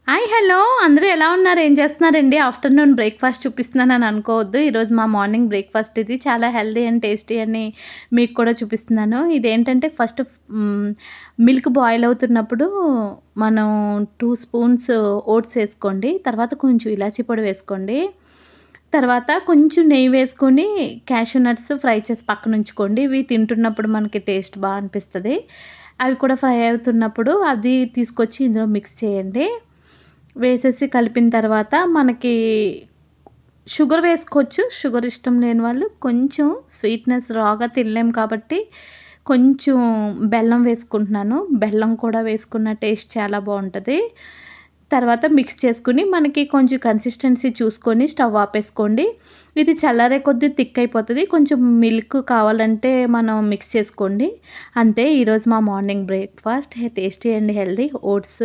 Hi! Hello! అందరూ ఎలా ఉన్నారు? ఏం చేస్తున్నారండి? ఆఫ్టర్‌నూన్ బ్రేక్‌ఫాస్ట్ చూపిస్తున్నానని అనుకోవద్దు. ఈరోజు మా మార్నింగ్ బ్రేక్‌ఫాస్ట్ ఇది. చాలా హెల్తీ అండ్ టేస్టీ అని మీకు కూడా చూపిస్తున్నాను. ఇదేంటంటే ఫస్ట్ మిల్క్ బాయిల్ అవుతున్నప్పుడు మనం 2 స్పూన్స్ ఓట్స్ ఏసుకోండి. తర్వాత కొంచెం ఇలాచీ పొడి వేసుకోండి. తర్వాత కొంచెం నెయ్యి వేసుకొని క్యాష్యూ నట్స్ ఫ్రై చేసి పక్కనుంచుకోండి. ఇవి తింటున్నప్పుడు మనకి టేస్ట్ అనిపిస్తది. అవి కూడా ఫ్రై అవుతున్నప్పుడు అది తీసుకొచ్చి ఇందులో మిక్స్ చేయండి. వేసేసి కలిపిన తర్వాత మనకి షుగర్ వేసుకోవచ్చు. షుగర్ ఇష్టం లేని వాళ్ళు కొంచెం స్వీట్‌నెస్ రాగా తినలేం కాబట్టి కొంచెం బెల్లం వేసుకుంటున్నాను. బెల్లం కూడా వేసుకున్న టేస్ట్ చాలా బావుంటది. తర్వాత మిక్స్ చేసుకొని మనకి కొంచెం కన్సిస్టెన్సీ చూసుకొని స్టవ్ ఆపేసుకోండి. ఇది చల్లారే కొద్దీ థిక్ అయిపోతది. కొంచెం మిల్క్ కావాలంటే మనం మిక్స్ చేసుకోండి. అంతే ఈరోజు మా morning breakfast tasty and healthy oats.